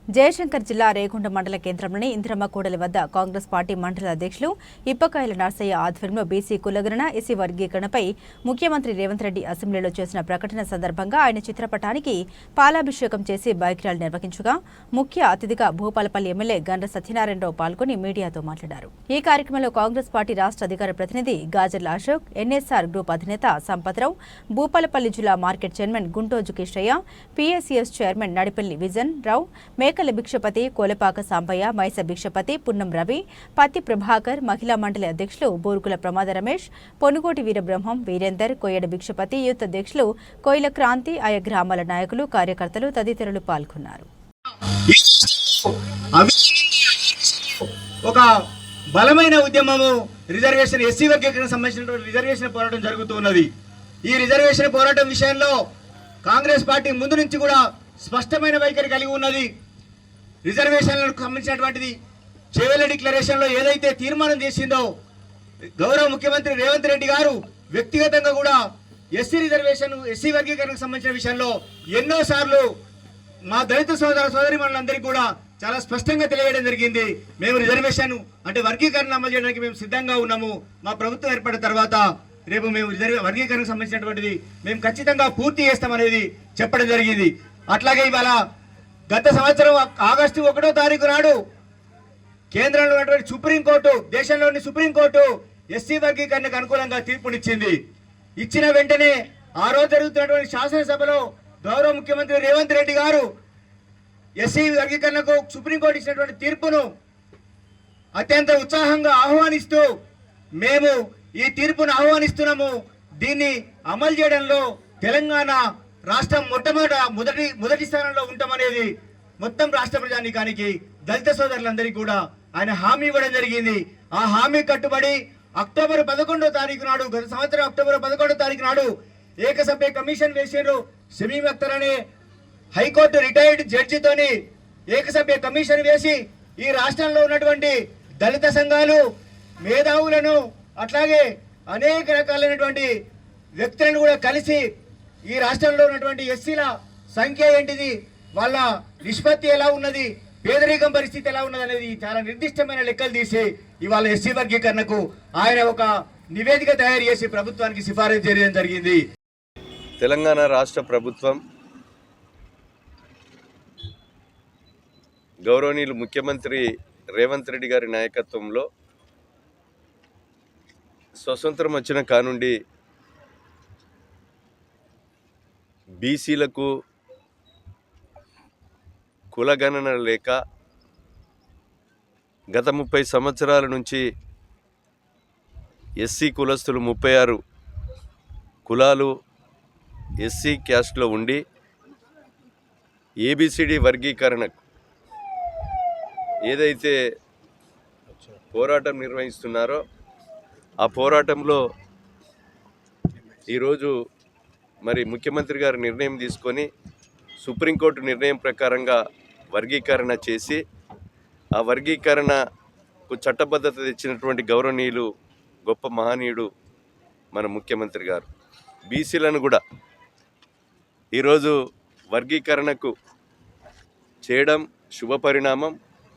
జయశంకర్ జిల్లా రేగుంట మండల కేంద్రంలోని ఇంద్రమ్మ కూడలి వద్ద కాంగ్రెస్ పార్టీ మండల అధ్యక్షులు ఇప్పకాయల నర్సయ్య ఆధ్వర్యంలో బీసీ కులగణన ఎస్సీ వర్గీకరణపై ముఖ్యమంత్రి రేవంత్ రెడ్డి అసెంబ్లీలో చేసిన ప్రకటన సందర్భంగా ఆయన చిత్రపటానికి పాలాభిషేకం చేసి బైక్ ర్యాలీ నిర్వహించగా ముఖ్య అతిథిగా భూపాలపల్లి ఎమ్మెల్యే గండ్ర సత్యనారాయణరావు పాల్గొని మీడియాతో మాట్లాడారు. ఈ కార్యక్రమంలో కాంగ్రెస్ పార్టీ రాష్ట్ర అధికార ప్రతినిధి గాజర్ల అశోక్, ఎన్ఎస్ఆర్ గ్రూప్ అధినేత సంపత్రావు, భూపాలపల్లి జిల్లా market chairman Guntoju Kishtaiah, PSCS chairman Nadipalli Vijan Rao, Mekala Bhikshapathi, కోలపాక Sambaiah, Maisa Bhikshapathi, పున్నం రవి, పత్తి ప్రభాకర్, మహిళా మండలి అధ్యక్షులు బోరుకుల ప్రమాద రమేష్, పొనుగోటి వీరబ్రహ్మం, వీరేందర్, కొయ్యడ భిక్షపతి, యూత్ అధ్యక్షులు కోయిల క్రాంతి, ఆయా గ్రామాల నాయకులు, కార్యకర్తలు తదితరులు పాల్గొన్నారు. ఒక బలమైన ఉద్యమము రిజర్వేషన్ ఎస్సీ వర్గీకరణకు సంబంధించినటువంటి రిజర్వేషన్ పోరాటం జరుగుతున్నది. ఈ రిజర్వేషన్ పోరాటం విషయంలో కాంగ్రెస్ పార్టీ ముందు నుంచి కూడా స్పష్టమైన వైఖరి కలిగి ఉన్నది. రిజర్వేషన్లకు సంబంధించినటువంటిది చేవెళ్ల డిక్లరేషన్లో ఏదైతే తీర్మానం చేసిందో గౌరవ ముఖ్యమంత్రి రేవంత్ రెడ్డి గారు వ్యక్తిగతంగా కూడా ఎస్సీ వర్గీకరణకు సంబంధించిన విషయంలో ఎన్నోసార్లు మా దళిత సోదరిమణులందరికీ కూడా చాలా స్పష్టంగా తెలియజేయడం జరిగింది. మేము రిజర్వేషన్ అంటే వర్గీకరణ అమలు చేయడానికి మేము సిద్ధంగా ఉన్నాము. మా ప్రభుత్వం ఏర్పడిన తర్వాత రేపు మేము వర్గీకరణకు సంబంధించినటువంటిది మేము ఖచ్చితంగా పూర్తి చేస్తామనేది చెప్పడం జరిగింది. అట్లాగే ఇవాళ గత సంవత్సరం ఆగస్టు 1వ తారీఖు నాడు కేంద్రంలో ఉన్నటువంటి సుప్రీంకోర్టు, దేశంలోని సుప్రీంకోర్టు ఎస్సీ వర్గీకరణకు అనుకూలంగా తీర్పునిచ్చింది. ఇచ్చిన వెంటనే ఆ రోజు జరుగుతున్నటువంటి శాసనసభలో గౌరవ ముఖ్యమంత్రి రేవంత్ రెడ్డి గారు ఎస్సీ వర్గీకరణకు సుప్రీంకోర్టు ఇచ్చినటువంటి తీర్పును అత్యంత ఉత్సాహంగా ఆహ్వానిస్తూ మేము ఈ తీర్పును ఆహ్వానిస్తున్నాము, దీన్ని అమలు చేయడంలో తెలంగాణ రాష్ట్రం మొదటి స్థానంలో ఉంటామనేది మొత్తం రాష్ట్ర ప్రజానీకానికి దళిత సోదరులందరికీ కూడా ఆయన హామీ ఇవ్వడం జరిగింది. ఆ హామీ కట్టుబడి అక్టోబర్ 11వ తారీఖు నాడు, గత సంవత్సరం అక్టోబర్ 11వ తారీఖు నాడు ఏకసభ్య కమిషన్ వేసారు. షమీమ్ అఖ్తర్ అనే హైకోర్టు రిటైర్డ్ జడ్జితోని ఏకసభ్య కమిషన్ వేసి ఈ రాష్ట్రంలో ఉన్నటువంటి దళిత సంఘాలు, మేధావులను, అట్లాగే అనేక రకాలైనటువంటి వ్యక్తులను కూడా కలిసి ఈ రాష్ట్రంలో ఉన్నటువంటి ఎస్సీల సంఖ్య ఏంటిది, వాళ్ళ నిష్పత్తి ఎలా ఉన్నది, పేదరికం పరిస్థితి ఎలా ఉన్నది అనేది చాలా నిర్దిష్టమైన లెక్కలు తీసి ఇవాళ ఎస్సీ వర్గీకరణకు ఆయన ఒక నివేదిక తయారు చేసి ప్రభుత్వానికి సిఫారసు చేయడం జరిగింది. తెలంగాణ రాష్ట్ర ప్రభుత్వం గౌరవనీయులు ముఖ్యమంత్రి రేవంత్ రెడ్డి గారి నాయకత్వంలో స్వతంత్రం వచ్చిన కానుండి బీసీలకు కులగణన లేక గత 30 సంవత్సరాల నుంచి ఎస్సీ కులస్తులు 36 కులాలు ఎస్సీ క్యాస్ట్లో ఉండి ఏబిసిడి వర్గీకరణకు ఏదైతే పోరాటం నిర్వహిస్తున్నారో ఆ పోరాటంలో ఈరోజు మరి ముఖ్యమంత్రి గారు నిర్ణయం తీసుకొని సుప్రీంకోర్టు నిర్ణయం ప్రకారంగా వర్గీకరణ చేసి ఆ వర్గీకరణకు చట్టబద్ధత తెచ్చినటువంటి గౌరవనీయులు గొప్ప మహనీయుడు మన ముఖ్యమంత్రి గారు. బీసీలను కూడా ఈరోజు వర్గీకరణకు చేయడం శుభపరిణామం.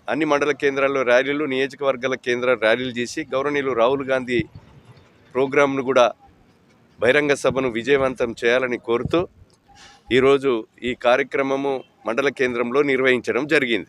అన్ని మండల కేంద్రాల్లో ర్యాలీలు, నియోజకవర్గాల కేంద్ర ర్యాలీలు చేసి గౌరవనీయులు రాహుల్ గాంధీ ప్రోగ్రాంను కూడా బహిరంగ సభను విజయవంతం చేయాలని కోరుతూ ఈరోజు ఈ కార్యక్రమము మండల కేంద్రంలో నిర్వహించడం జరిగింది.